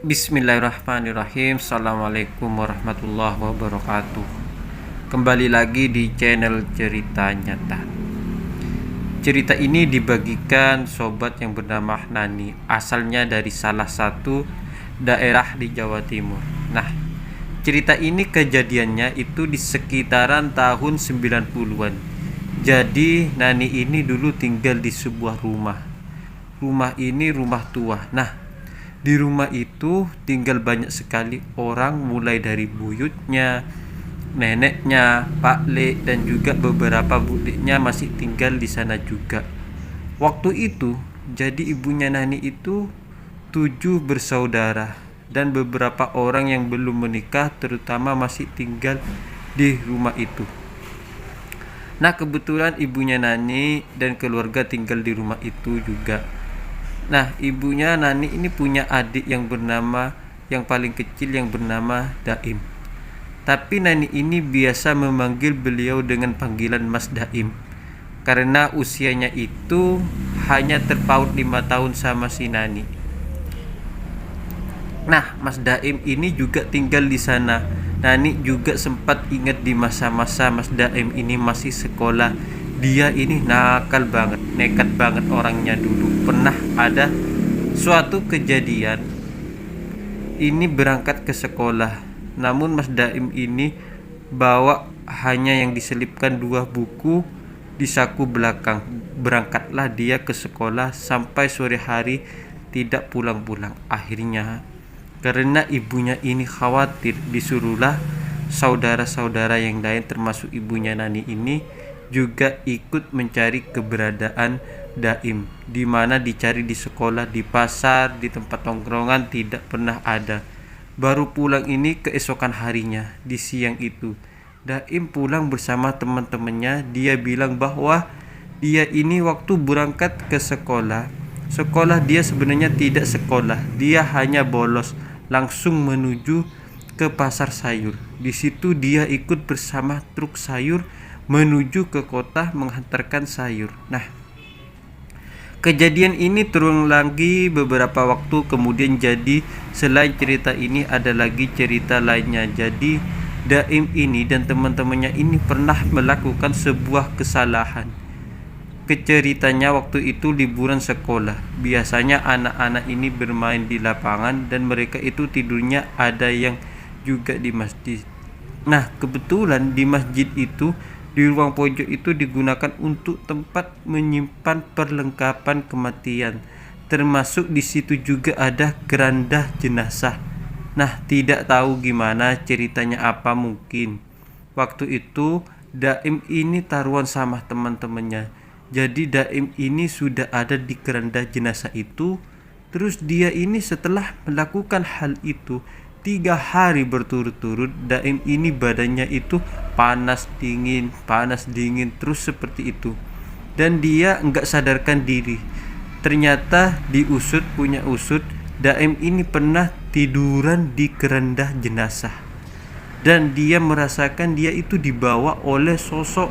Bismillahirrahmanirrahim. Assalamualaikum warahmatullahi wabarakatuh. Kembali lagi di channel Cerita Nyata. Cerita ini dibagikan sobat yang bernama Nani, asalnya dari salah satu daerah di Jawa Timur. Nah, cerita ini kejadiannya itu di sekitaran tahun 90-an. Jadi Nani ini dulu tinggal di sebuah rumah. Rumah ini rumah tua. Nah, di rumah itu tinggal banyak sekali orang, mulai dari buyutnya, neneknya, Pak Le, dan juga beberapa budeknya masih tinggal di sana juga. Waktu itu, jadi ibunya Nani itu 7 bersaudara dan beberapa orang yang belum menikah terutama masih tinggal di rumah itu. Nah, kebetulan ibunya Nani dan keluarga tinggal di rumah itu juga. Nah, ibunya Nani ini punya adik yang paling kecil yang bernama Daim. Tapi Nani ini biasa memanggil beliau dengan panggilan Mas Daim, karena usianya itu hanya terpaut 5 tahun sama si Nani. Nah, Mas Daim ini juga tinggal di sana. Nani juga sempat ingat di masa-masa Mas Daim ini masih sekolah. Dia ini nakal banget, nekat banget orangnya dulu. Pernah ada suatu kejadian ini berangkat ke sekolah, namun Mas Daim ini bawa hanya yang diselipkan 2 buku di saku belakang. Berangkatlah dia ke sekolah sampai sore hari tidak pulang-pulang. Akhirnya karena ibunya ini khawatir, disuruhlah saudara-saudara yang lain termasuk ibunya Nani ini juga ikut mencari keberadaan Daim. Di mana dicari di sekolah, di pasar, di tempat tongkrongan tidak pernah ada. Baru pulang ini keesokan harinya, di siang itu Daim pulang bersama teman-temannya. Dia bilang bahwa dia ini waktu berangkat ke sekolah dia sebenarnya tidak sekolah, dia hanya bolos langsung menuju ke pasar sayur. Di situ dia ikut bersama truk sayur menuju ke kota menghantarkan sayur. Nah, kejadian ini terulang lagi beberapa waktu kemudian. Jadi selain cerita ini ada lagi cerita lainnya. Jadi Daim ini dan teman-temannya ini pernah melakukan sebuah kesalahan. Ceritanya waktu itu liburan sekolah. Biasanya anak-anak ini bermain di lapangan dan mereka itu tidurnya ada yang juga di masjid. Nah, kebetulan di masjid itu, di ruang pojok itu digunakan untuk tempat menyimpan perlengkapan kematian. Termasuk di situ juga ada keranda jenazah. Nah, tidak tahu gimana ceritanya, apa mungkin waktu itu Daim ini taruhan sama teman-temannya. Jadi Daim ini sudah ada di keranda jenazah itu. Terus dia ini setelah melakukan hal itu 3 hari berturut-turut, Daim ini badannya itu panas dingin terus seperti itu. Dan dia enggak sadarkan diri. Ternyata punya usut, Daim ini pernah tiduran di keranda jenazah. Dan dia merasakan dia itu dibawa oleh sosok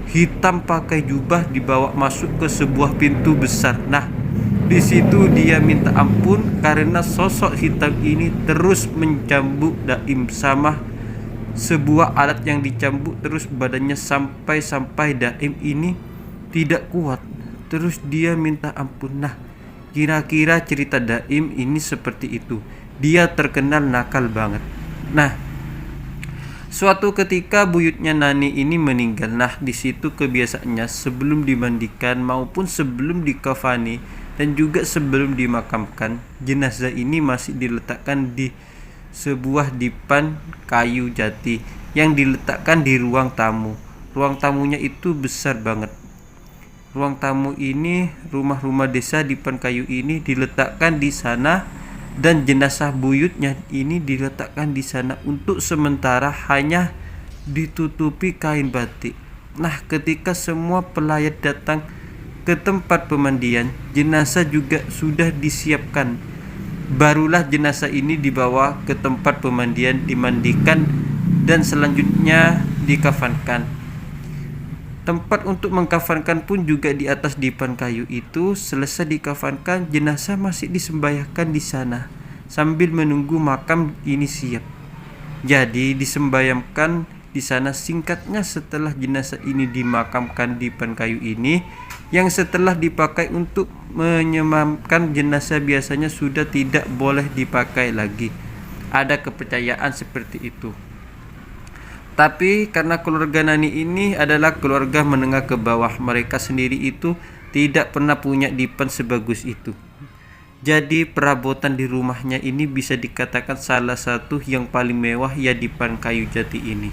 hitam pakai jubah, dibawa masuk ke sebuah pintu besar. Nah, di situ dia minta ampun karena sosok hitam ini terus mencambuk Daim sama sebuah alat yang dicambuk terus badannya sampai Daim ini tidak kuat. Terus dia minta ampun. Nah, kira-kira cerita Daim ini seperti itu. Dia terkenal nakal banget. Nah, suatu ketika buyutnya Nani ini meninggal. Nah, di situ kebiasaannya sebelum dimandikan maupun sebelum dikafani dan juga sebelum dimakamkan, jenazah ini masih diletakkan di sebuah dipan kayu jati yang diletakkan di ruang tamu. Ruang tamunya itu besar banget. Ruang tamu ini, rumah-rumah desa dipan kayu ini diletakkan di sana, dan jenazah buyutnya ini diletakkan di sana untuk sementara hanya ditutupi kain batik. Nah, ketika semua pelayat datang ke tempat pemandian, jenazah juga sudah disiapkan. Barulah jenazah ini dibawa ke tempat pemandian, dimandikan dan selanjutnya dikafankan. Tempat untuk mengkafankan pun juga di atas dipan kayu itu. Selesai dikafankan, jenazah masih disembayahkan di sana. sambil menunggu makam ini siap. Jadi disembayamkan di sana. Singkatnya, setelah jenazah ini dimakamkan di depan kayu ini, yang setelah dipakai untuk menyemayamkan jenazah biasanya sudah tidak boleh dipakai lagi. Ada kepercayaan seperti itu. Tapi karena keluarga Nani ini adalah keluarga menengah ke bawah, mereka sendiri itu tidak pernah punya dipan sebagus itu. Jadi perabotan di rumahnya ini bisa dikatakan salah satu yang paling mewah, ya dipan kayu jati ini.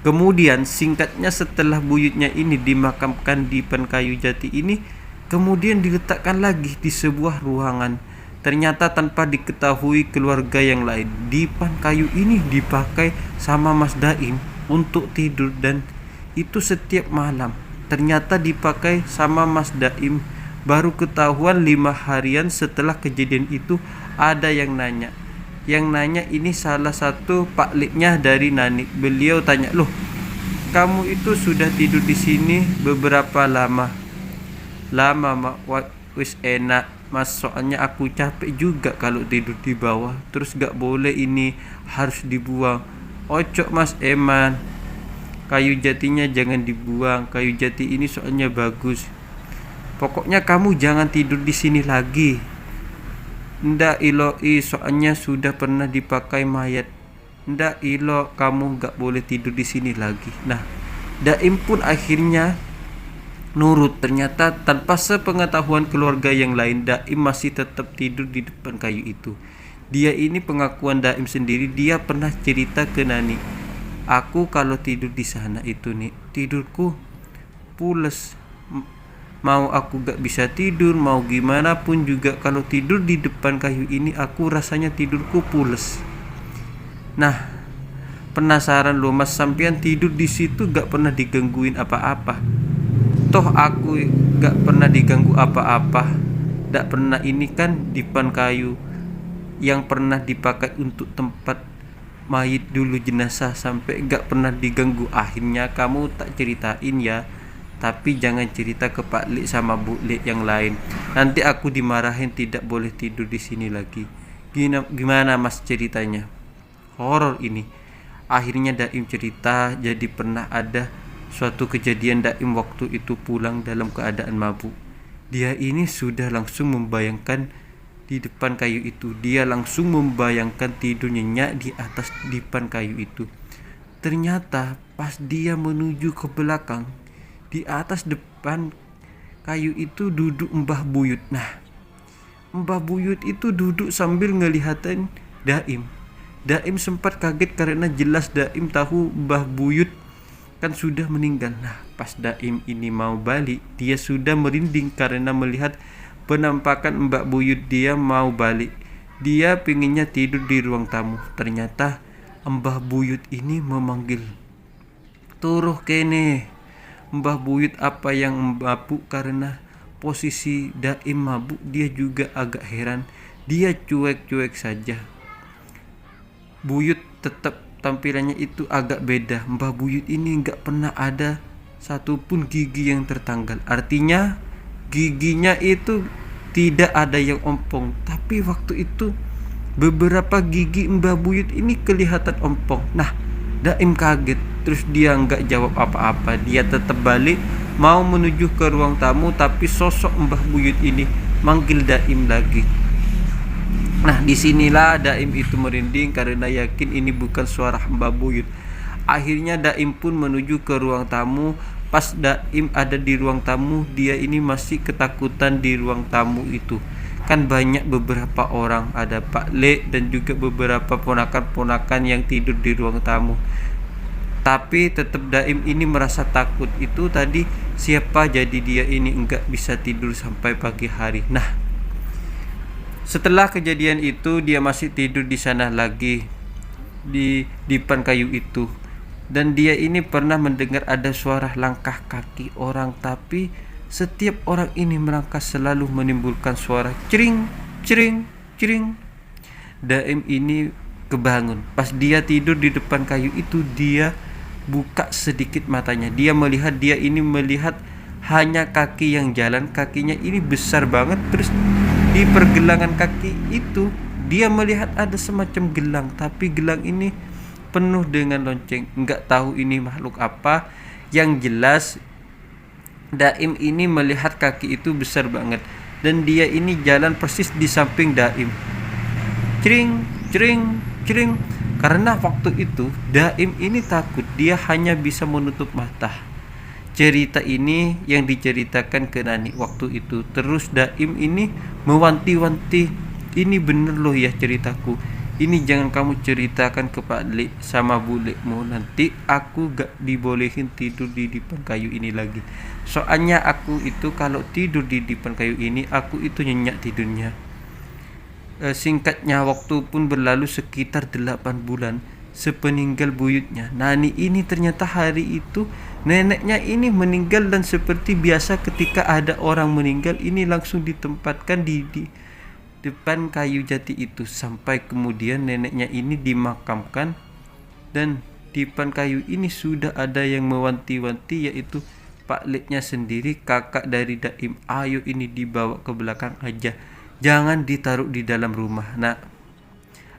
Kemudian singkatnya, setelah buyutnya ini dimakamkan di dipan kayu jati ini, kemudian diletakkan lagi di sebuah ruangan. Ternyata tanpa diketahui keluarga yang lain, dipan kayu ini dipakai sama Mas Daim untuk tidur, dan itu setiap malam. Ternyata dipakai sama Mas Daim. Baru ketahuan 5 harian setelah kejadian itu, ada yang nanya. Yang nanya ini salah satu Pak Liknya dari Nani. Beliau tanya, "Loh, kamu itu sudah tidur di sini beberapa lama?" "Lama, Mak. Wis enak, Mas, soalnya aku capek juga kalau tidur di bawah. Terus gak boleh ini, harus dibuang." "Ocok, Mas Eman, kayu jatinya jangan dibuang. Kayu jati ini soalnya bagus. Pokoknya kamu jangan tidur di sini lagi." "Ndak ilo, soalnya sudah pernah dipakai mayat." "Ndak ilo, kamu gak boleh tidur di sini lagi." Nah, Daim pun akhirnya nurut. Ternyata tanpa sepengetahuan keluarga yang lain, Daim masih tetap tidur di depan kayu itu. Dia ini pengakuan Daim sendiri, dia pernah cerita ke Nani, "Aku kalau tidur di sana itu nih, tidurku pules. Mau aku gak bisa tidur, mau gimana pun juga kalau tidur di depan kayu ini, aku rasanya tidurku pules." Nah, penasaran loh Mas, sampean tidur di situ gak pernah digangguin apa-apa? Toh aku gak pernah diganggu apa-apa. Gak pernah, ini kan dipan kayu yang pernah dipakai untuk tempat mayit dulu jenazah, sampai gak pernah diganggu. Akhirnya kamu tak ceritain ya. Tapi jangan cerita ke Pak Lik sama Bu Lik yang lain. Nanti aku dimarahin tidak boleh tidur di sini lagi. Gimana Mas ceritanya? Horor ini. Akhirnya Daim cerita, jadi pernah ada suatu kejadian Daim waktu itu pulang dalam keadaan mabuk. Dia ini sudah langsung membayangkan di depan kayu itu. Dia langsung membayangkan tidur nyenyak di atas dipan kayu itu. Ternyata pas dia menuju ke belakang, di atas depan kayu itu duduk Mbah Buyut. Nah, Mbah Buyut itu duduk sambil ngelihatin Daim. Daim sempat kaget karena jelas Daim tahu Mbah Buyut kan sudah meninggal. Nah, pas Daim ini mau balik, dia sudah merinding karena melihat penampakan Mbak Buyut. Dia mau balik, dia pinginnya tidur di ruang tamu. Ternyata Mbah Buyut ini memanggil, "Turuh kene." Mbah Buyut apa yang mabuk, karena posisi Daim mabuk, dia juga agak heran. Dia cuek-cuek saja. Buyut tetap tampilannya itu agak beda. Mbah Buyut ini gak pernah ada satupun gigi yang tertanggal. Artinya giginya itu tidak ada yang ompong. Tapi waktu itu beberapa gigi Mbah Buyut ini kelihatan ompong. Nah, Daim kaget. Terus dia nggak jawab apa-apa. Dia tetap balik mau menuju ke ruang tamu, tapi sosok Mbah Buyut ini manggil Daim lagi. Nah, disinilah Daim itu merinding karena yakin ini bukan suara Mbah Buyut. Akhirnya Daim pun menuju ke ruang tamu. Pas Daim ada di ruang tamu, dia ini masih ketakutan di ruang tamu itu. Kan banyak beberapa orang, ada Pak Le dan juga beberapa ponakan-ponakan yang tidur di ruang tamu. Tapi tetap Daim ini merasa takut. Itu tadi siapa, jadi dia ini enggak bisa tidur sampai pagi hari. Nah, setelah kejadian itu dia masih tidur di sana lagi di dipan kayu itu. Dan dia ini pernah mendengar ada suara langkah kaki orang, tapi setiap orang ini melangkah selalu menimbulkan suara cering, cering, cering. Daim ini kebangun. Pas dia tidur di depan kayu itu, dia buka sedikit matanya. Dia ini melihat hanya kaki yang jalan. Kakinya ini besar banget. Terus di pergelangan kaki itu Dia melihat ada semacam gelang, tapi gelang ini penuh dengan lonceng. Enggak tahu ini makhluk apa. Yang jelas Daim ini melihat kaki itu besar banget, dan dia ini jalan persis di samping Daim. Cring, cring, cring. Karena waktu itu Daim ini takut, dia hanya bisa menutup mata. Cerita ini yang diceritakan ke Nani waktu itu. Terus Daim ini mewanti-wanti, ini bener loh ya ceritaku. Ini jangan kamu ceritakan ke Pak Lek sama Bu Lekmu, nanti aku gak dibolehin tidur di depan kayu ini lagi. Soalnya aku itu kalau tidur di depan kayu ini, aku itu nyenyak tidurnya. Singkatnya, waktu pun berlalu sekitar 8 bulan sepeninggal buyutnya. Nani ini ternyata hari itu neneknya ini meninggal, dan seperti biasa ketika ada orang meninggal ini langsung ditempatkan di depan kayu jati itu, sampai kemudian neneknya ini dimakamkan. Dan di depan kayu ini sudah ada yang mewanti-wanti, yaitu Pak Leknya sendiri, kakak dari Daim. Ayo ini dibawa ke belakang aja, jangan ditaruh di dalam rumah nak,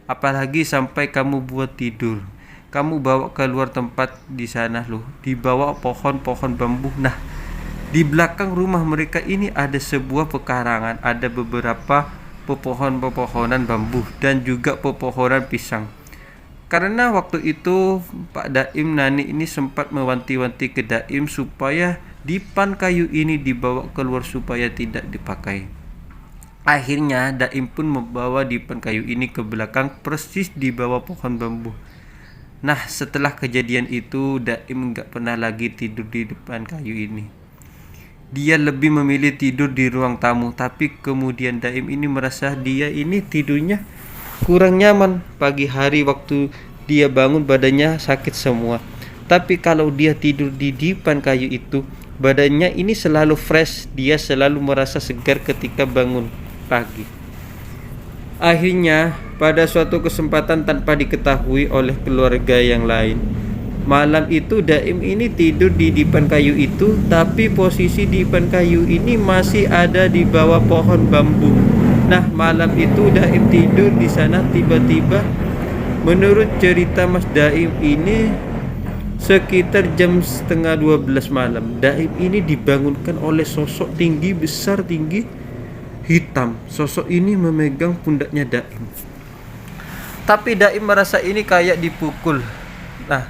apalagi sampai kamu buat tidur. Kamu bawa keluar tempat di sana loh, dibawa pohon-pohon bambu. Nah, di belakang rumah mereka ini ada sebuah pekarangan, ada beberapa pepohonan bambu dan juga pepohonan pisang. Karena waktu itu Pak Daim Nani ini sempat mewanti-wanti ke Daim supaya dipan kayu ini dibawa keluar supaya tidak dipakai. Akhirnya Daim pun membawa dipan kayu ini ke belakang persis di bawah pohon bambu. Nah, setelah kejadian itu Daim gak pernah lagi tidur di depan kayu ini. Dia lebih memilih tidur di ruang tamu, tapi kemudian Daim ini merasa dia ini tidurnya kurang nyaman. Pagi hari waktu dia bangun badannya sakit semua. Tapi kalau dia tidur di depan kayu itu, badannya ini selalu fresh, dia selalu merasa segar ketika bangun pagi. Akhirnya pada suatu kesempatan tanpa diketahui oleh keluarga yang lain, malam itu Daim ini tidur di depan kayu itu, tapi posisi depan kayu ini masih ada di bawah pohon bambu. Nah, malam itu Daim tidur di sana, tiba-tiba menurut cerita Mas Daim ini sekitar jam setengah 12 malam, Daim ini dibangunkan oleh sosok tinggi, besar, tinggi, hitam. Sosok ini memegang pundaknya Daim. Tapi Daim merasa ini kayak dipukul. Nah,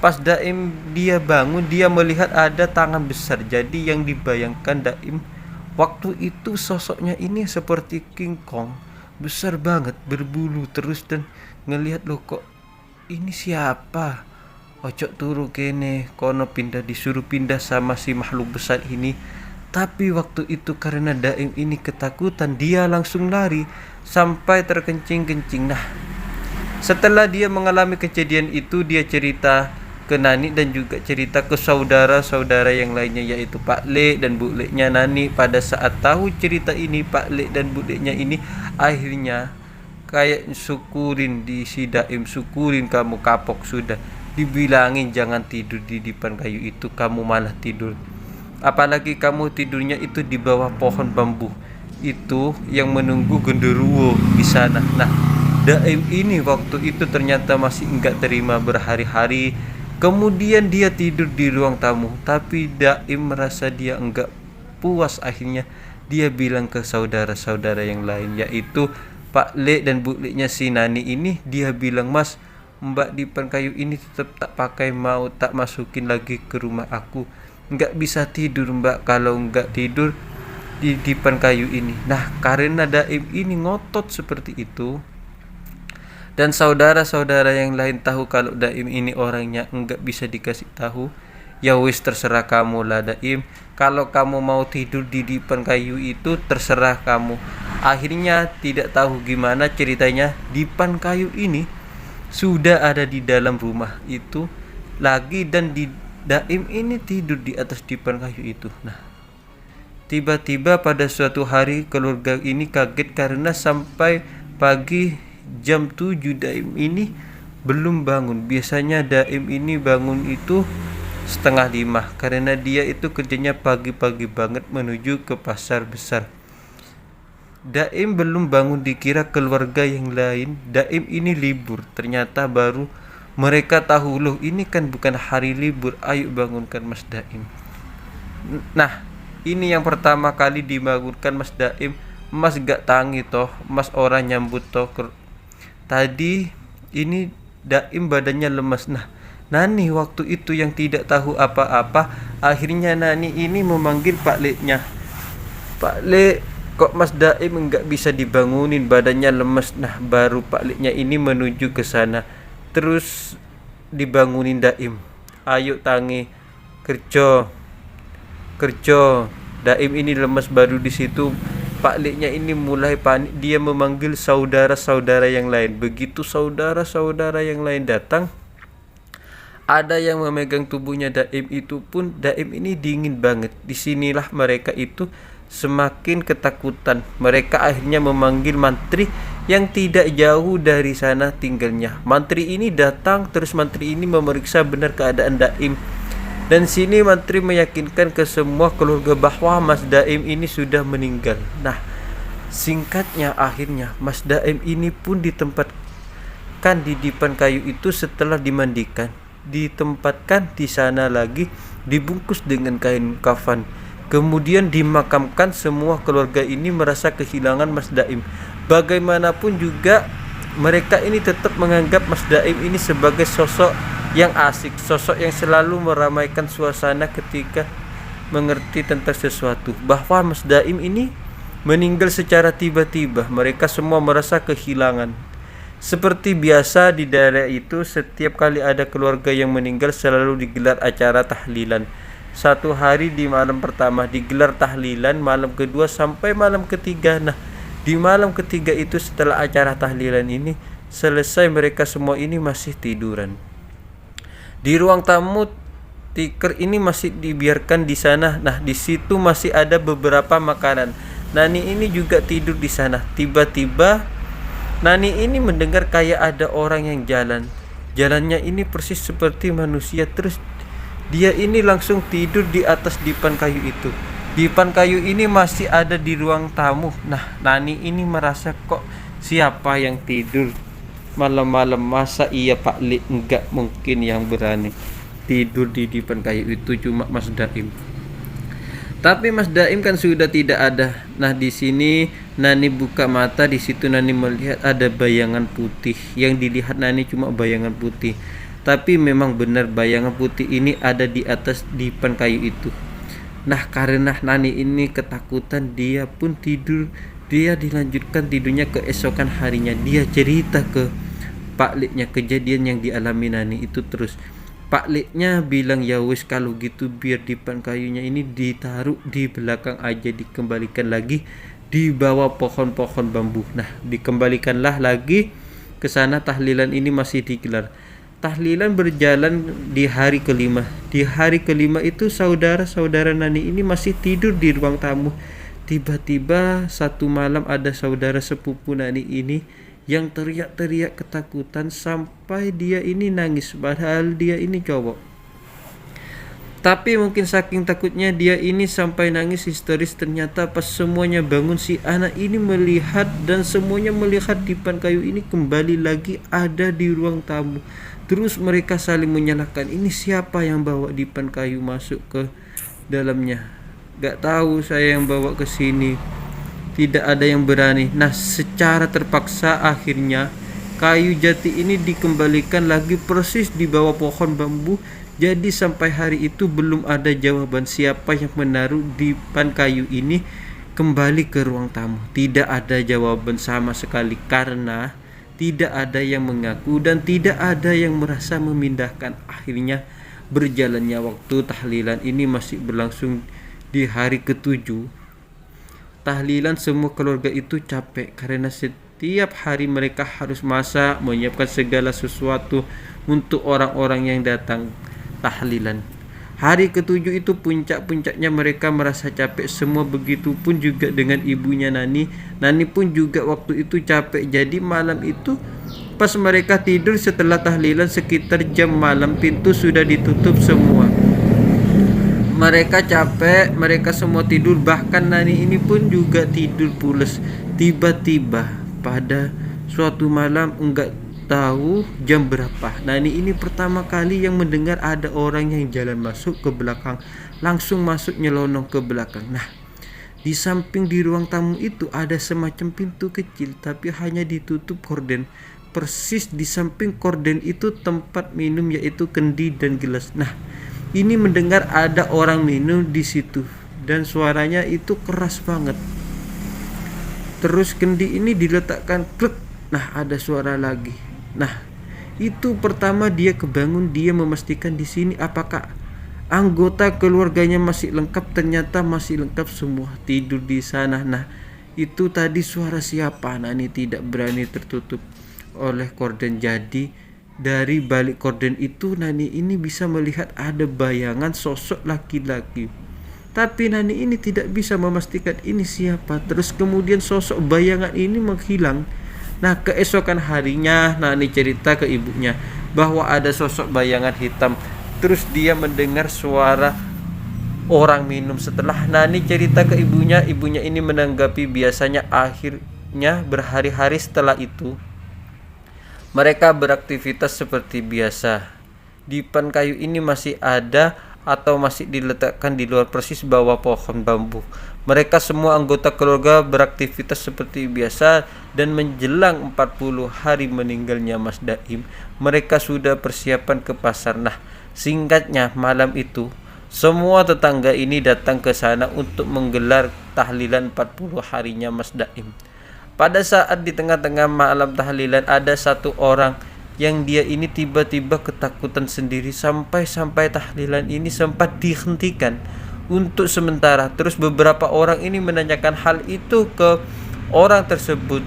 pas Daim dia bangun, dia melihat ada tangan besar. Jadi yang dibayangkan Daim waktu itu sosoknya ini seperti King Kong, besar banget, berbulu terus, dan ngelihat loh kok ini siapa? Ojo turu kene, kono disuruh pindah sama si makhluk besar ini. Tapi waktu itu karena Daim ini ketakutan, dia langsung lari sampai terkencing-kencing. Nah, setelah dia mengalami kejadian itu, dia cerita ke Nani dan juga cerita ke saudara-saudara yang lainnya, yaitu Pak Lek dan Bu Leknya Nani. Pada saat tahu cerita ini, Pak Lek dan Bu Leknya ini akhirnya kayak syukurin di si Daim, syukurin kamu kapok sudah. Dibilangin jangan tidur di depan kayu itu, kamu malah tidur. Apalagi kamu tidurnya itu di bawah pohon bambu itu yang menunggu genderuwo di sana. Nah, Daim ini waktu itu ternyata masih enggak terima berhari-hari. Kemudian dia tidur di ruang tamu, tapi Daim merasa dia enggak puas. Akhirnya dia bilang ke saudara-saudara yang lain, yaitu Pak Lek dan Bu Leknya si Nani ini. Dia bilang, Mas, Mbak dipan kayu ini tetap tak pakai, mau tak masukin lagi ke rumah aku. Enggak bisa tidur Mbak kalau enggak tidur di dipan kayu ini. Nah, karena Daim ini ngotot seperti itu, dan saudara-saudara yang lain tahu kalau Daim ini orangnya enggak bisa dikasih tahu, ya wis terserah kamu lah Daim. Kalau kamu mau tidur di depan kayu itu terserah kamu. Akhirnya tidak tahu gimana ceritanya, depan kayu ini sudah ada di dalam rumah itu lagi, dan Daim ini tidur di atas depan kayu itu. Nah, tiba-tiba pada suatu hari keluarga ini kaget karena sampai pagi jam 7 Daim ini belum bangun. Biasanya Daim ini bangun itu setengah 5 karena dia itu kerjanya pagi-pagi banget menuju ke pasar besar. Daim belum bangun, dikira keluarga yang lain. Daim ini libur, ternyata baru mereka tahu, loh ini kan bukan hari libur, ayo bangunkan Mas Daim. Nah, ini yang pertama kali dibangunkan Mas Daim. Mas gak tangi toh, Mas orang nyambut toh. Tadi ini Daim badannya lemas. Nah, Nani waktu itu yang tidak tahu apa-apa, akhirnya Nani ini memanggil Pak Leknya. Pak Lek, kok Mas Daim enggak bisa dibangunin, badannya lemas. Nah, baru Pak Leknya ini menuju ke sana. Terus dibangunin Daim. Ayo tangi, kerja. Kerja. Daim ini lemas, baru di situ Pak Leknya ini mulai panik. Dia memanggil saudara-saudara yang lain. Begitu saudara-saudara yang lain datang, ada yang memegang tubuhnya Daim, itu pun Daim ini dingin banget. Disinilah mereka itu semakin ketakutan. Mereka akhirnya memanggil mantri yang tidak jauh dari sana tinggalnya. Mantri ini datang, terus mantri ini memeriksa benar keadaan Daim. Dan sini mantri meyakinkan ke semua keluarga bahwa Mas Daim ini sudah meninggal. Nah, singkatnya akhirnya Mas Daim ini pun ditempatkan di dipan kayu itu setelah dimandikan. Ditempatkan di sana lagi, dibungkus dengan kain kafan. Kemudian dimakamkan. Semua keluarga ini merasa kehilangan Mas Daim. Bagaimanapun juga mereka ini tetap menganggap Mas Daim ini sebagai sosok yang asik, sosok yang selalu meramaikan suasana ketika mengerti tentang sesuatu. Bahwa Mas Daim ini meninggal secara tiba-tiba, mereka semua merasa kehilangan. Seperti biasa di daerah itu, setiap kali ada keluarga yang meninggal selalu digelar acara tahlilan. Satu hari di malam pertama digelar tahlilan, malam kedua sampai malam ketiga. Nah, di malam ketiga itu setelah acara tahlilan ini selesai, mereka semua ini masih tiduran. Di ruang tamu, tikar ini masih dibiarkan di sana. Nah, di situ masih ada beberapa makanan. Nani ini juga tidur di sana. Tiba-tiba Nani ini mendengar kayak ada orang yang jalan. Jalannya ini persis seperti manusia. Terus dia ini langsung tidur di atas dipan kayu itu. Dipan kayu ini masih ada di ruang tamu. Nah, Nani ini merasa, kok siapa yang tidur malam-malam? Masa iya Pak Li? Enggak mungkin yang berani tidur di dipan kayu itu cuma Mas Daim. Tapi Mas Daim kan sudah tidak ada. Nah, di sini Nani buka mata. Di situ Nani melihat ada bayangan putih. Yang dilihat Nani cuma bayangan putih. Tapi memang benar bayangan putih ini ada di atas dipan kayu itu. Nah, karena Nani ini ketakutan, dia pun tidur. Dia dilanjutkan tidurnya keesokan harinya. Dia cerita ke Pak Leknya kejadian yang dialami Nani itu terus. Pak Leknya bilang, ya wis kalau gitu biar dipan kayunya ini ditaruh di belakang aja, dikembalikan lagi di bawah pohon-pohon bambu. Nah, dikembalikanlah lagi ke sana. Tahlilan ini masih digelar. Tahlilan berjalan di hari kelima. Di hari kelima itu saudara-saudara Nani ini masih tidur di ruang tamu. Tiba-tiba satu malam ada saudara sepupu Nani ini yang teriak-teriak ketakutan sampai dia ini nangis, padahal dia ini cowok. Tapi mungkin saking takutnya dia ini sampai nangis histeris. Ternyata pas semuanya bangun, si anak ini melihat, dan semuanya melihat dipan kayu ini kembali lagi ada di ruang tamu. Terus mereka saling menyalahkan, ini siapa yang bawa dipan kayu masuk ke dalamnya? Gak tahu, saya yang bawa ke sini. Tidak ada yang berani. Nah, secara terpaksa akhirnya kayu jati ini dikembalikan lagi persis di bawah pohon bambu. Jadi sampai hari itu belum ada jawaban siapa yang menaruh dipan kayu ini kembali ke ruang tamu. Tidak ada jawaban sama sekali karena tidak ada yang mengaku dan tidak ada yang merasa memindahkan. Akhirnya berjalannya waktu, tahlilan ini masih berlangsung di hari ke-7. Tahlilan semua keluarga itu capek karena setiap hari mereka harus masak, menyiapkan segala sesuatu untuk orang-orang yang datang tahlilan. Hari ke-7 itu puncak-puncaknya mereka merasa capek semua. Begitupun juga dengan ibunya Nani. Nani pun juga waktu itu capek. Jadi malam itu pas mereka tidur setelah tahlilan sekitar jam malam, pintu sudah ditutup semua. Mereka capek, mereka semua tidur. Bahkan Nani ini pun juga tidur pules. Tiba-tiba pada suatu malam enggak tahu jam berapa. Nani ini pertama kali yang mendengar ada orang yang jalan masuk ke belakang, langsung masuk nyelonong ke belakang. Nah, di samping di ruang tamu itu ada semacam pintu kecil tapi hanya ditutup korden. Persis di samping korden itu tempat minum yaitu kendi dan gelas. Nah, ini mendengar ada orang minum di situ dan suaranya itu keras banget. Terus kendi ini diletakkan klek. Nah, ada suara lagi. Nah, itu pertama dia kebangun, dia memastikan di sini apakah anggota keluarganya masih lengkap. Ternyata masih lengkap semua tidur di sana. Nah, itu tadi suara siapa? Nah, ini tidak berani tertutup oleh korden. Jadi dari balik korden itu Nani ini bisa melihat ada bayangan sosok laki-laki. Tapi Nani ini tidak bisa memastikan ini siapa. Terus kemudian sosok bayangan ini menghilang. Nah, keesokan harinya Nani cerita ke ibunya bahwa ada sosok bayangan hitam. Terus dia mendengar suara orang minum. Setelah Nani cerita ke ibunya, ibunya ini menanggapi biasanya akhirnya berhari-hari setelah itu mereka beraktivitas seperti biasa. Dipan kayu ini masih ada atau masih diletakkan di luar persis bawah pohon bambu. Mereka semua anggota keluarga beraktivitas seperti biasa dan menjelang 40 hari meninggalnya Mas Daim, mereka sudah persiapan ke pasar. Nah, singkatnya malam itu semua tetangga ini datang ke sana untuk menggelar tahlilan 40 harinya Mas Daim. Pada saat di tengah-tengah malam tahlilan ada satu orang yang dia ini tiba-tiba ketakutan sendiri sampai tahlilan ini sempat dihentikan untuk sementara. Terus beberapa orang ini menanyakan hal itu ke orang tersebut.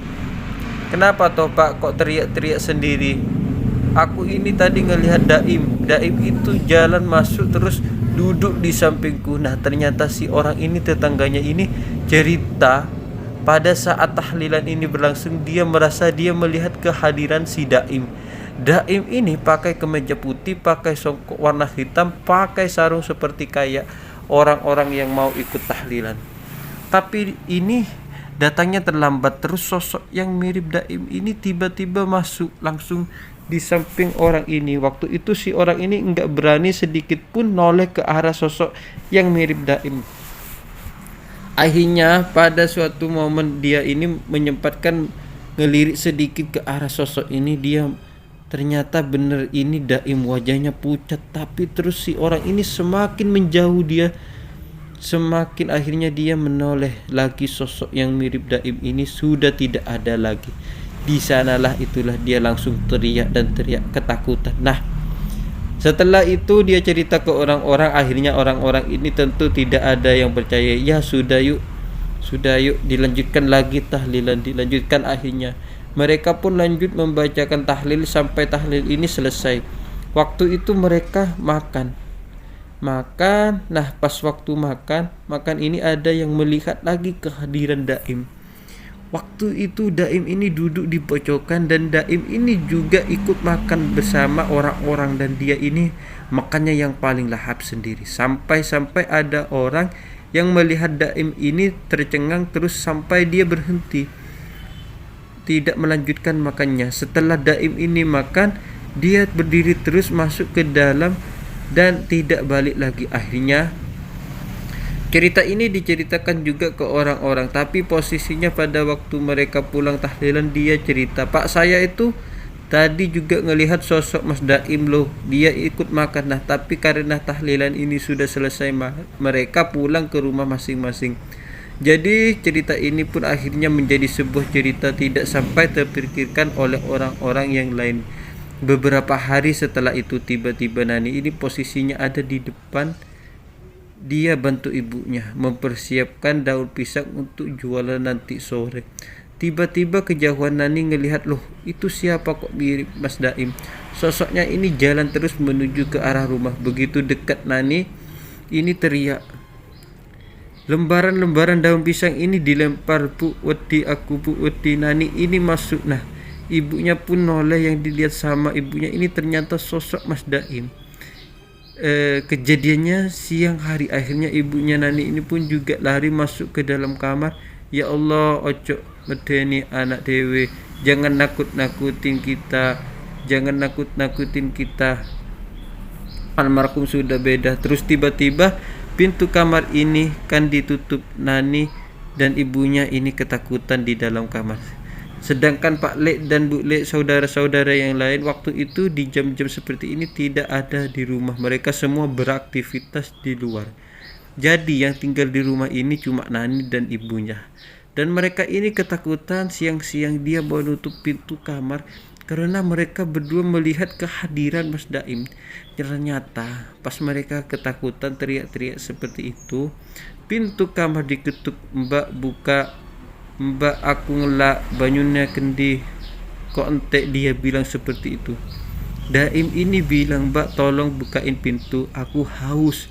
Kenapa toh Pak kok teriak-teriak sendiri? Aku ini tadi ngelihat Daim itu jalan masuk terus duduk di sampingku. Nah, ternyata si orang ini tetangganya ini cerita pada saat tahlilan ini berlangsung dia merasa dia melihat kehadiran si Daim. Daim ini pakai kemeja putih, pakai songkok warna hitam, pakai sarung seperti kayak orang-orang yang mau ikut tahlilan. Tapi ini datangnya terlambat. Terus sosok yang mirip Daim ini tiba-tiba masuk langsung di samping orang ini. Waktu itu si orang ini enggak berani sedikit pun noleh ke arah sosok yang mirip Daim. Akhirnya pada suatu momen dia ini menyempatkan ngelirik sedikit ke arah sosok ini. Dia ternyata bener ini Daim, wajahnya pucat. Tapi terus si orang ini semakin menjauh dia, semakin akhirnya dia menoleh lagi. Sosok yang mirip Daim ini sudah tidak ada lagi. Di sanalah itulah dia langsung teriak dan teriak ketakutan. Nah, setelah itu dia cerita ke orang-orang. Akhirnya orang-orang ini tentu tidak ada yang percaya. Ya sudah yuk dilanjutkan lagi tahlilan. Dilanjutkan akhirnya. Mereka pun lanjut membacakan tahlil sampai tahlil ini selesai. Waktu itu mereka makan. Nah pas waktu makan ini ada yang melihat lagi kehadiran Daim. Waktu itu Daim ini duduk di pojokan dan Daim ini juga ikut makan bersama orang-orang. Dan dia ini makannya yang paling lahap sendiri. Sampai ada orang yang melihat Daim ini tercengang terus sampai dia berhenti, tidak melanjutkan makannya. Setelah Daim ini makan, dia berdiri terus masuk ke dalam dan tidak balik lagi. Akhirnya cerita ini diceritakan juga ke orang-orang. Tapi posisinya pada waktu mereka pulang tahlilan, dia cerita, Pak saya itu tadi juga ngelihat sosok Mas Daim loh. Dia ikut makan. Nah tapi karena tahlilan ini sudah selesai, mereka pulang ke rumah masing-masing. Jadi cerita ini pun akhirnya menjadi sebuah cerita tidak sampai terpikirkan oleh orang-orang yang lain. Beberapa hari setelah itu tiba-tiba Nani ini posisinya ada di depan. Dia bantu ibunya mempersiapkan daun pisang untuk jualan nanti sore. Tiba-tiba kejauhan Nani ngelihat, loh itu siapa kok mirip Mas Daim. Sosoknya ini jalan terus menuju ke arah rumah. Begitu dekat Nani ini teriak, lembaran-lembaran daun pisang ini dilempar, Bu wedi aku, Bu wedi. Nani ini masuk. Nah ibunya pun noleh, yang dilihat sama ibunya ini ternyata sosok Mas Daim. Kejadiannya siang hari. Akhirnya ibunya Nani ini pun juga lari masuk ke dalam kamar. Ya Allah, ojo medeni anak dewe, jangan nakut-nakutin kita, jangan nakut-nakutin kita, almarhum sudah beda. Terus tiba-tiba pintu kamar ini kan ditutup. Nani dan ibunya ini ketakutan di dalam kamar. Sedangkan Pak Lek dan Bu Lek, saudara-saudara yang lain, waktu itu di jam-jam seperti ini tidak ada di rumah. Mereka semua beraktivitas di luar. Jadi yang tinggal di rumah ini cuma Nani dan ibunya. Dan mereka ini ketakutan. Siang-siang dia mau nutup pintu kamar karena mereka berdua melihat kehadiran Mas Daim. Ternyata pas mereka ketakutan teriak-teriak seperti itu, pintu kamar diketuk. Mbak buka, Mbak aku ngelak banyunya kendi. Kok entek dia bilang seperti itu. Daim ini bilang, Mbak tolong bukain pintu, aku haus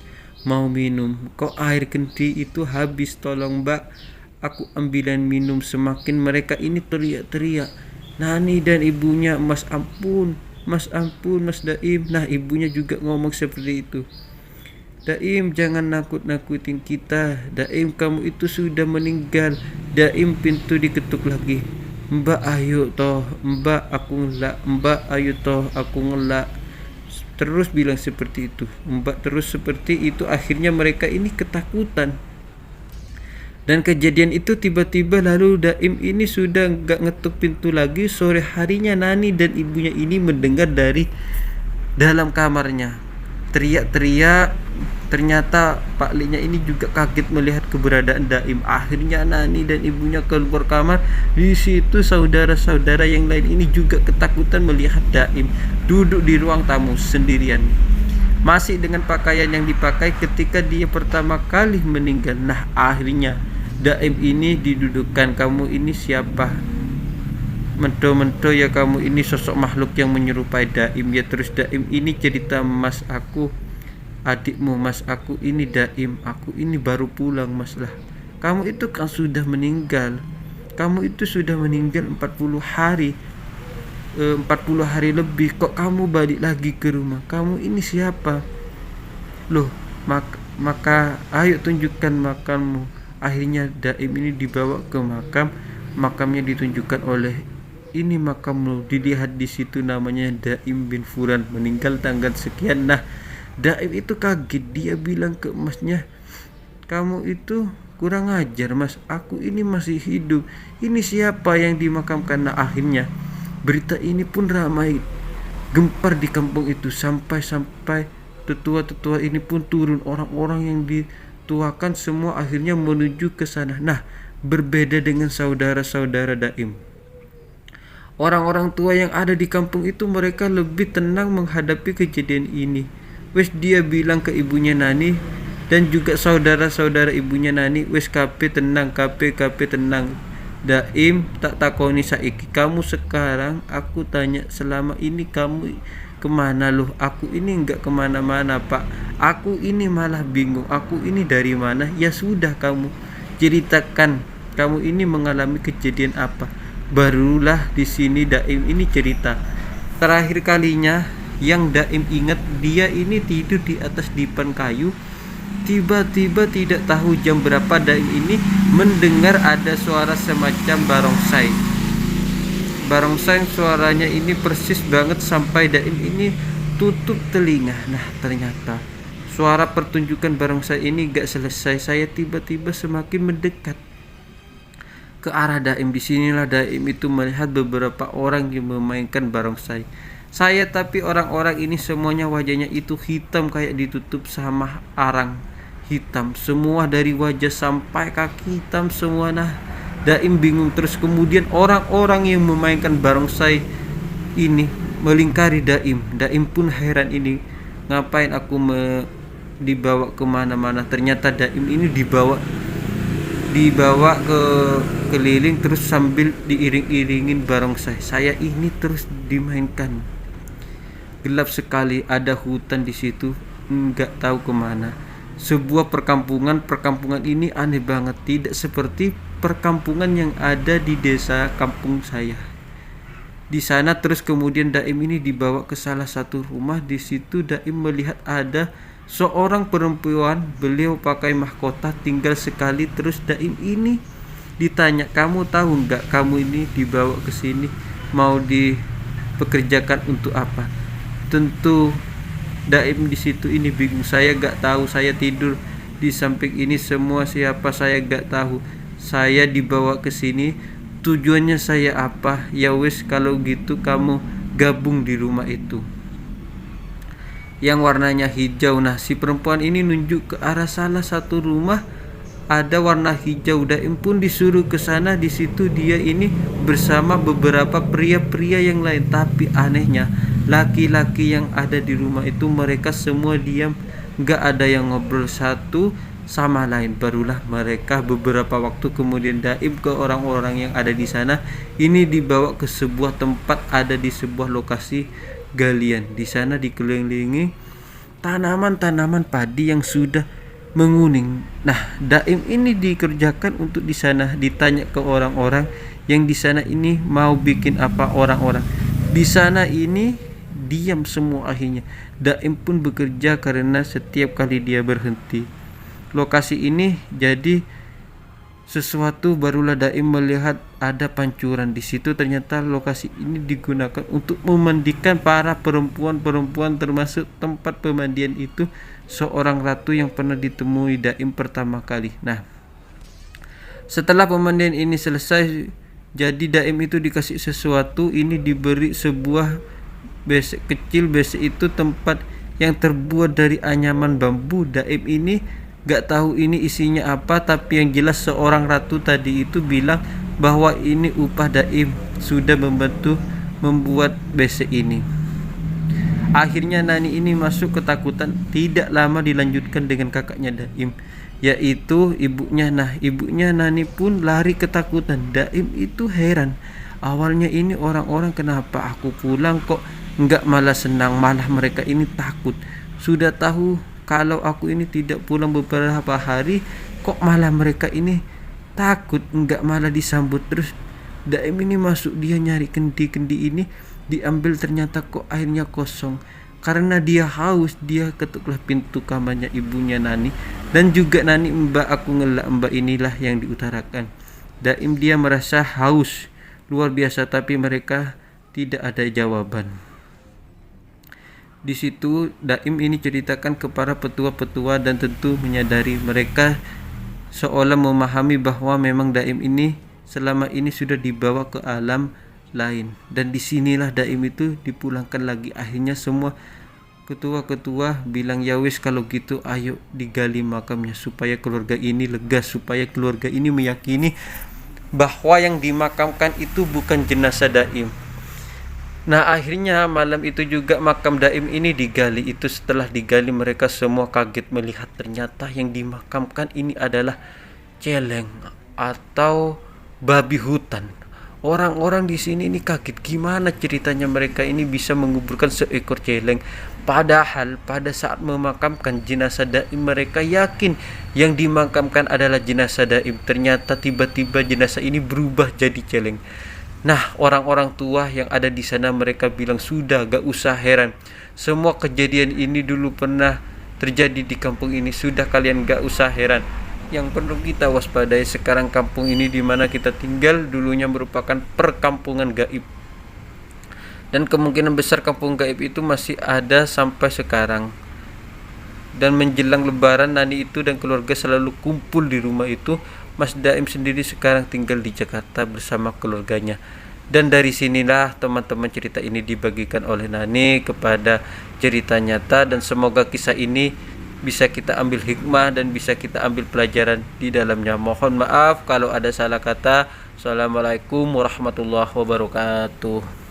mau minum. Kok air kendi itu habis, tolong Mbak aku ambilan minum. Semakin mereka ini teriak-teriak, Nani dan ibunya, Mas ampun Mas Daim. Nah ibunya juga ngomong seperti itu. Daim jangan nakut-nakutin kita, Daim kamu itu sudah meninggal. Daim pintu diketuk lagi. Mbak ayo toh, Mbak aku ngelak, Mbak ayo toh aku ngelak. Terus bilang seperti itu, Mbak terus seperti itu. Akhirnya mereka ini ketakutan. Dan kejadian itu tiba-tiba lalu Daim ini sudah gak ngetuk pintu lagi. Sore harinya Nani dan ibunya ini mendengar dari dalam kamarnya teriak-teriak. Ternyata Pak Leknya ini juga kaget melihat keberadaan Daim. Akhirnya Nani dan ibunya keluar kamar. Di situ saudara-saudara yang lain ini juga ketakutan melihat Daim duduk di ruang tamu sendirian, masih dengan pakaian yang dipakai ketika dia pertama kali meninggal. Nah akhirnya Daim ini didudukkan. Kamu ini siapa? Mento-mento ya kamu ini sosok makhluk yang menyerupai Daim ya. Terus Daim ini cerita, Mas aku adikmu, Mas aku ini Daim, aku ini baru pulang Mas. Lah kamu itu kan sudah meninggal, kamu itu sudah meninggal 40 hari 40 hari lebih, kok kamu balik lagi ke rumah? Kamu ini siapa? Loh maka ayo tunjukkan makammu. Akhirnya Daim ini dibawa ke makamnya ditunjukkan oleh ini makammu. Dilihat di situ namanya Daim bin Furan, meninggal tanggal sekian. Nah Daim itu kaget, dia bilang ke emasnya, kamu itu kurang ajar Mas, aku ini masih hidup, ini siapa yang dimakamkan? Nah akhirnya berita ini pun ramai gempar di kampung itu, sampai tetua-tetua ini pun turun, orang-orang yang dituakan semua akhirnya menuju ke sana. Nah berbeda dengan saudara-saudara Daim, orang-orang tua yang ada di kampung itu mereka lebih tenang menghadapi kejadian ini. Wes dia bilang ke ibunya Nani dan juga saudara-saudara ibunya Nani, wes kape tenang, kape tenang. Daim tak takoni saiki, kamu sekarang aku tanya, selama ini kamu kemana? Loh aku ini enggak kemana-mana Pak, aku ini malah bingung, aku ini dari mana? Ya sudah kamu ceritakan, kamu ini mengalami kejadian apa? Barulah di sini Daim ini cerita terakhir kalinya yang Daim ingat, dia ini tidur di atas dipan kayu. Tiba-tiba tidak tahu jam berapa Daim ini mendengar ada suara semacam barongsai. Barongsai suaranya ini persis banget sampai Daim ini tutup telinga. Nah ternyata suara pertunjukan barongsai ini gak selesai. Saya tiba-tiba semakin mendekat ke arah Daim. Disinilah Daim itu melihat beberapa orang yang memainkan barongsai. Tapi orang-orang ini semuanya wajahnya itu hitam, kayak ditutup sama arang hitam semua, dari wajah sampai kaki hitam semua. Nah Daim bingung. Terus kemudian orang-orang yang memainkan barongsai ini melingkari Daim. Daim pun heran, ini ngapain aku dibawa kemana-mana? Ternyata Daim ini dibawa ke keliling terus sambil diiring-iringin barongsai. Saya ini terus dimainkan. Gelap sekali, ada hutan di situ, nggak tahu kemana. Sebuah perkampungan ini aneh banget, tidak seperti perkampungan yang ada di desa kampung saya. Di sana terus kemudian Daim ini dibawa ke salah satu rumah. Di situ Daim melihat ada seorang perempuan, beliau pakai mahkota, tinggal sekali. Terus Daim ini ditanya, kamu tahu nggak kamu ini dibawa ke sini mau dipekerjakan untuk apa? Tentu Daim di situ ini bingung. Saya gak tahu, saya tidur di samping ini semua siapa saya gak tahu. Saya dibawa ke sini, tujuannya saya apa? Ya wes kalau gitu kamu gabung di rumah itu yang warnanya hijau. Nah, si perempuan ini nunjuk ke arah salah satu rumah ada warna hijau. Daim pun disuruh ke sana. Di situ dia ini bersama beberapa pria-pria yang lain. Tapi anehnya, laki-laki yang ada di rumah itu mereka semua diam, gak ada yang ngobrol satu sama lain. Barulah mereka beberapa waktu kemudian Daim ke orang-orang yang ada di sana ini dibawa ke sebuah tempat, ada di sebuah lokasi galian. Di sana dikelilingi tanaman-tanaman padi yang sudah menguning. Nah, Daim ini dikerjakan untuk di sana. Ditanya ke orang-orang yang di sana ini mau bikin apa orang-orang. Di sana ini diam semua akhirnya. Daim pun bekerja karena setiap kali dia berhenti lokasi ini jadi sesuatu. Barulah Daim melihat ada pancuran di situ. Ternyata lokasi ini digunakan untuk memandikan para perempuan-perempuan, termasuk tempat pemandian itu seorang ratu yang pernah ditemui Daim pertama kali. Nah, setelah pemandian ini selesai, jadi Daim itu dikasih sesuatu. Ini diberi sebuah besek kecil. Besek itu tempat yang terbuat dari anyaman bambu. Daim ini gak tahu ini isinya apa, tapi yang jelas seorang ratu tadi itu bilang bahwa ini upah Daim sudah membantu membuat besek ini. Akhirnya Nani ini masuk ketakutan. Tidak lama dilanjutkan dengan kakaknya Daim, yaitu ibunya. Nah, ibunya Nani pun lari ketakutan. Daim itu heran. Awalnya ini orang-orang kenapa aku pulang kok enggak malah senang, malah mereka ini takut. Sudah tahu kalau aku ini tidak pulang beberapa hari, kok malah mereka ini takut, enggak malah disambut terus. Daim ini masuk, dia nyari kendi-kendi ini, diambil, ternyata kok airnya kosong. Karena dia haus, dia ketuklah pintu kamarnya ibunya Nani. Dan juga Nani, mbak aku ngelak, mbak inilah yang diutarakan. Daim dia merasa haus luar biasa, tapi mereka tidak ada jawaban. Di situ Daim ini ceritakan kepada petua-petua dan tentu menyadari mereka seolah memahami bahwa memang Daim ini selama ini sudah dibawa ke alam lain. Dan disinilah Daim itu dipulangkan lagi. Akhirnya semua ketua-ketua bilang, ya wis kalau gitu ayo digali makamnya supaya keluarga ini lega, supaya keluarga ini meyakini bahwa yang dimakamkan itu bukan jenazah Daim. Nah, akhirnya malam itu juga makam Daim ini digali. Itu setelah digali mereka semua kaget melihat ternyata yang dimakamkan ini adalah celeng atau babi hutan. Orang-orang di sini ini kaget, gimana ceritanya mereka ini bisa menguburkan seekor celeng. Padahal pada saat memakamkan jenazah Daim mereka yakin yang dimakamkan adalah jenazah Daim. Ternyata tiba-tiba jenazah ini berubah jadi celeng. Nah, orang-orang tua yang ada di sana mereka bilang, sudah gak usah heran. Semua kejadian ini dulu pernah terjadi di kampung ini. Sudah kalian gak usah heran. Yang perlu kita waspadai sekarang kampung ini di mana kita tinggal dulunya merupakan perkampungan gaib. Dan kemungkinan besar kampung gaib itu masih ada sampai sekarang. Dan menjelang lebaran Nani itu dan keluarga selalu kumpul di rumah itu. Mas Daim sendiri sekarang tinggal di Jakarta bersama keluarganya. Dan dari sinilah teman-teman cerita ini dibagikan oleh Nani kepada cerita nyata. Dan semoga kisah ini bisa kita ambil hikmah dan bisa kita ambil pelajaran di dalamnya. Mohon maaf kalau ada salah kata. Assalamualaikum warahmatullahi wabarakatuh.